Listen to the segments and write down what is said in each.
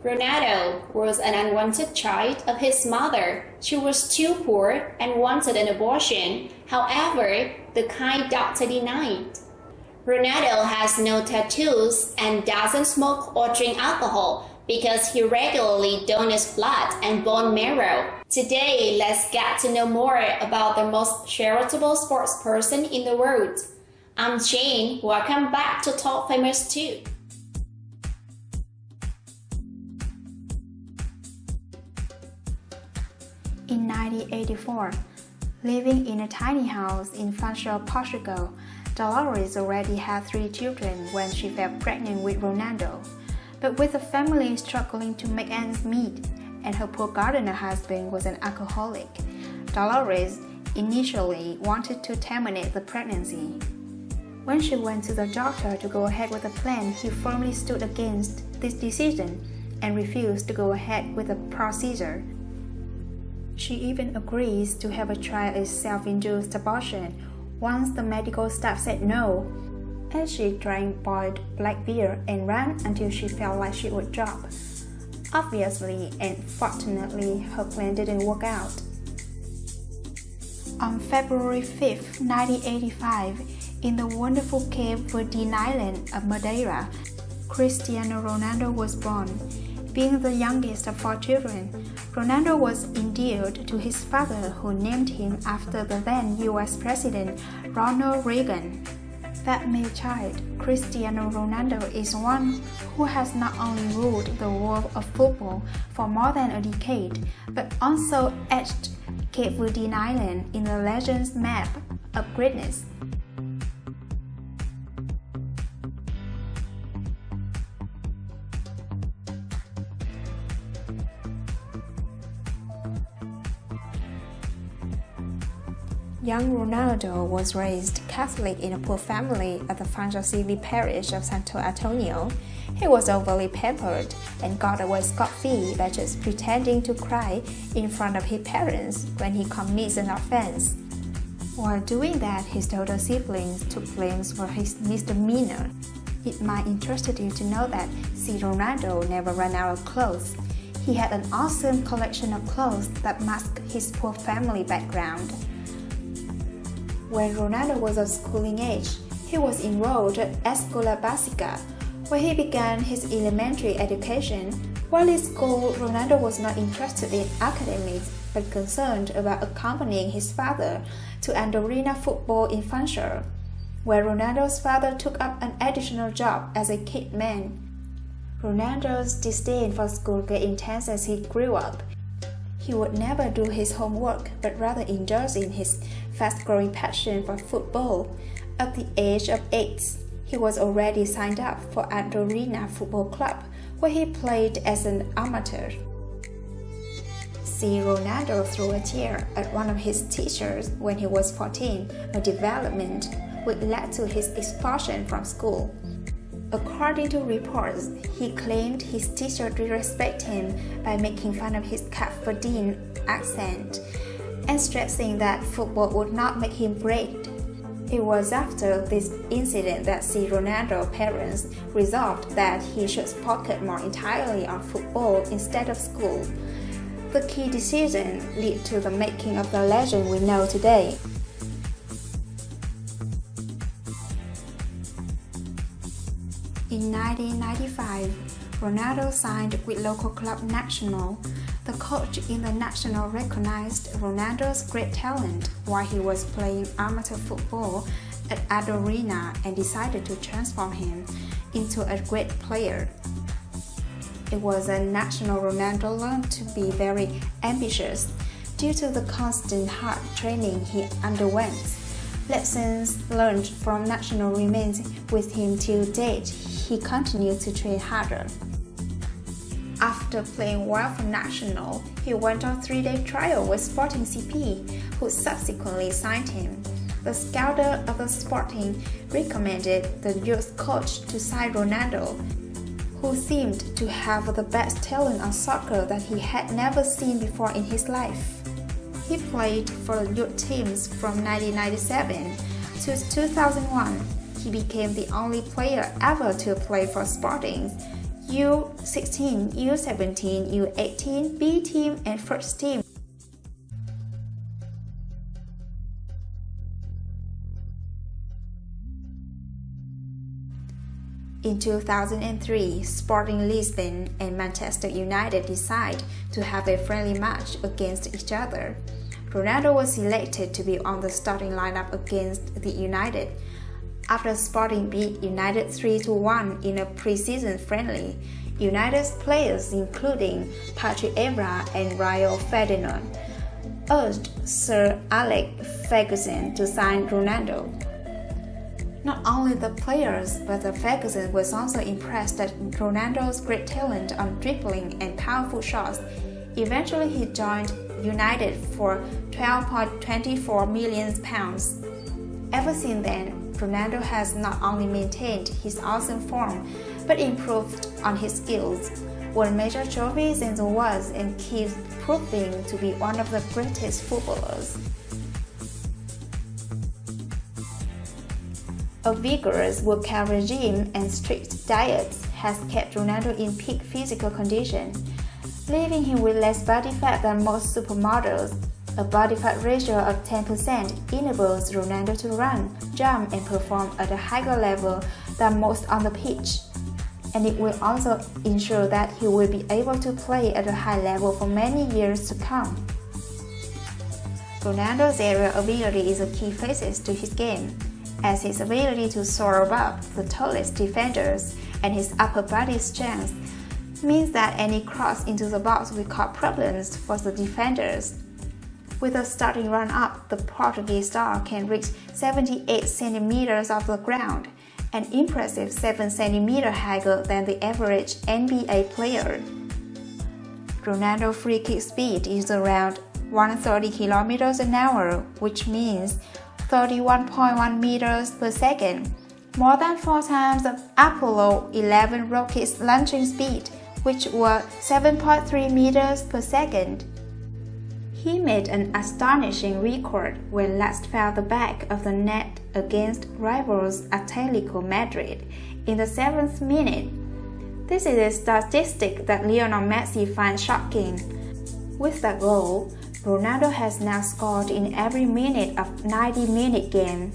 Ronaldo was an unwanted child of his mother. She was too poor and wanted an abortion. However, the kind doctor denied. Ronaldo has no tattoos and doesn't smoke or drink alcohol because he regularly donates blood and bone marrow. Today, let's get to know more about the most charitable sports person in the world. I'm Jane. Welcome back to Top Famous 2. In 1984, living in a tiny house in Funchal, Portugal, Dolores already had 3 children when she fell pregnant with Ronaldo. But with the family struggling to make ends meet, and her poor gardener husband was an alcoholic, Dolores initially wanted to terminate the pregnancy. When she went to the doctor to go ahead with the plan, he firmly stood against this decision and refused to go ahead with the procedure. She even agrees to have a trial as self-induced abortion once the medical staff said no, and she drank boiled black beer and ran until she felt like she would drop. Obviously and fortunately, her plan didn't work out. On February 5, 1985, in the wonderful Cape Verdean island of Madeira, Cristiano Ronaldo was born. Being the youngest of 4 children, Ronaldo was endeared to his father, who named him after the then-U.S. President Ronald Reagan. That male child, Cristiano Ronaldo, is one who has not only ruled the world of football for more than a decade, but also etched Cape Verdean Island in the legend's map of greatness. Young Ronaldo was raised Catholic in a poor family at the Funchal civil parish of Santo Antonio. He was overly pampered and got away scot-free by just pretending to cry in front of his parents when he commits an offense. While doing that, his older siblings took blames for his misdemeanor. It might interest you to know that Ronaldo never ran out of clothes. He had an awesome collection of clothes that masked his poor family background. When Ronaldo was of schooling age, he was enrolled at Escola Básica, where he began his elementary education. While in school, Ronaldo was not interested in academics, but concerned about accompanying his father to Andorrina football in Funchal, where Ronaldo's father took up an additional job as a kit man. Ronaldo's disdain for school got intense as he grew up. He would never do his homework, but rather indulge in his fast-growing passion for football. At the age of 8, he was already signed up for Andorrina Football Club, where he played as an amateur. Ronaldo threw a chair at one of his teachers when he was 14, a development which led to his expulsion from school. According to reports, he claimed his teacher disrespected him by making fun of his Cape Verdean accent and stressing that football would not make him great. It was after this incident that Ronaldo's parents resolved that he should focus more entirely on football instead of school. The key decision led to the making of the legend we know today. In 1995, Ronaldo signed with local club Nacional. The coach in the Nacional recognized Ronaldo's great talent while he was playing amateur football at Andorrina and decided to transform him into a great player. It was a Nacional Ronaldo learned to be very ambitious due to the constant hard training he underwent. Lessons learned from Nacional remains with him till date. He continued to train harder. After playing well for Nacional, he went on a 3-day trial with Sporting CP, who subsequently signed him. The scouter of the Sporting recommended the youth coach to sign Ronaldo, who seemed to have the best talent on soccer that he had never seen before in his life. He played for the youth teams from 1997 to 2001. He became the only player ever to play for Sporting's U16, U17, U18, B team, and first team. In 2003, Sporting Lisbon and Manchester United decided to have a friendly match against each other. Ronaldo was selected to be on the starting lineup against the United. After Sporting beat United 3-1 in a pre-season friendly, United's players including Patrick Evra and Rio Ferdinand urged Sir Alex Ferguson to sign Ronaldo. Not only the players, but the Ferguson was also impressed at Ronaldo's great talent on dribbling and powerful shots. Eventually, he joined United for £12.24 million. Ever since then, Ronaldo has not only maintained his awesome form, but improved on his skills, won major trophies and awards, and keeps proving to be one of the greatest footballers. A vigorous workout regime and strict diets has kept Ronaldo in peak physical condition, leaving him with less body fat than most supermodels. A body fat ratio of 10% enables Ronaldo to run, jump, and perform at a higher level than most on the pitch, and it will also ensure that he will be able to play at a high level for many years to come. Ronaldo's aerial ability is a key facet to his game, as his ability to soar above the tallest defenders and his upper body strength means that any cross into the box will cause problems for the defenders. With a starting run-up, the Portuguese star can reach 78 centimeters off the ground, an impressive 7 centimeters higher than the average NBA player. Ronaldo's free kick speed is around 130 kilometers an hour, which means 31.1 meters per second, more than 4 times the Apollo 11 rocket's launching speed, which was 7.3 meters per second. He made an astonishing record when last found the back of the net against rivals Atletico Madrid in the 7th minute. This is a statistic that Lionel Messi finds shocking. With that goal, Ronaldo has now scored in every minute of 90-minute game.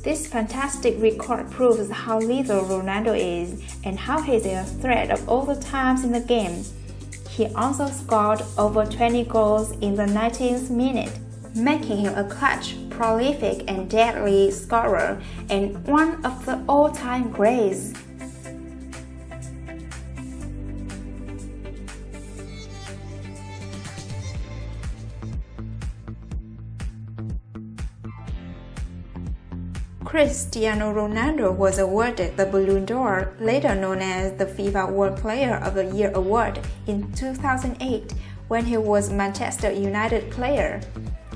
This fantastic record proves how lethal Ronaldo is and how he is a threat of all the times in the game. He also scored over 20 goals in the 19th minute, making him a clutch, prolific, and deadly scorer and one of the all-time greats. Cristiano Ronaldo was awarded the Ballon d'Or, later known as the FIFA World Player of the Year award, in 2008 when he was Manchester United player.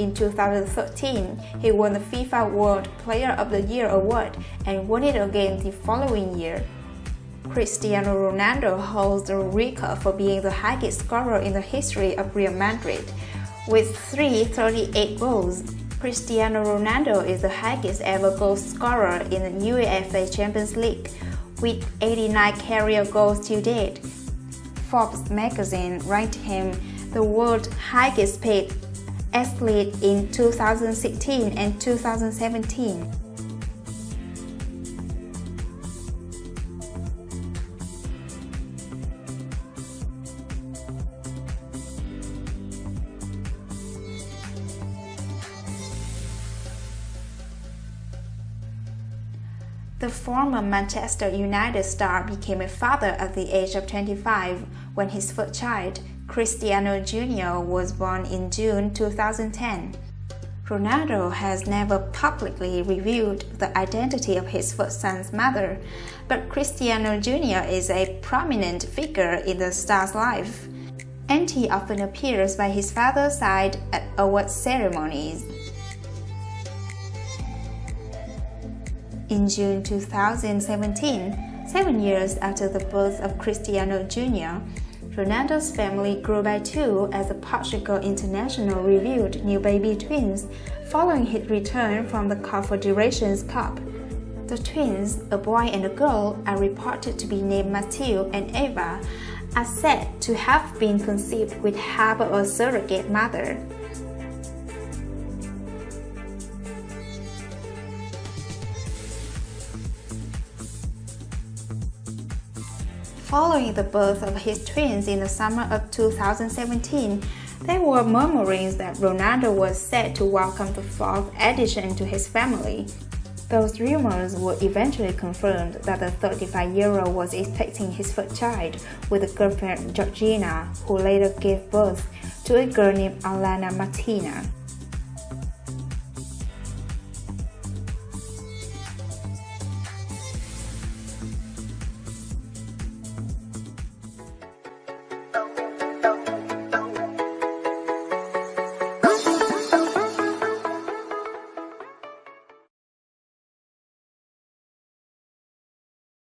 In 2013, he won the FIFA World Player of the Year award and won it again the following year. Cristiano Ronaldo holds the record for being the highest scorer in the history of Real Madrid, with 338 goals. Cristiano Ronaldo is the highest ever goal scorer in the UEFA Champions League, with 89 career goals to date. Forbes magazine ranked him the world's highest paid athlete in 2016 and 2017. The former Manchester United star became a father at the age of 25 when his first child, Cristiano Jr., was born in June 2010. Ronaldo has never publicly revealed the identity of his first son's mother, but Cristiano Jr. is a prominent figure in the star's life, and he often appears by his father's side at award ceremonies. In June 2017, 7 years after the birth of Cristiano Jr., Ronaldo's family grew by 2 as the Portugal international revealed new baby twins following his return from the Confederations Cup. The The twins, a boy and a girl, are reported to be named Matthew and Eva, are said to have been conceived with help of a surrogate mother. Following the birth of his twins in the summer of 2017, there were murmurings that Ronaldo was set to welcome the fourth addition to his family. Those rumors were eventually confirmed that the 35-year-old was expecting his first child with a girlfriend Georgina, who later gave birth to a girl named Alana Martina.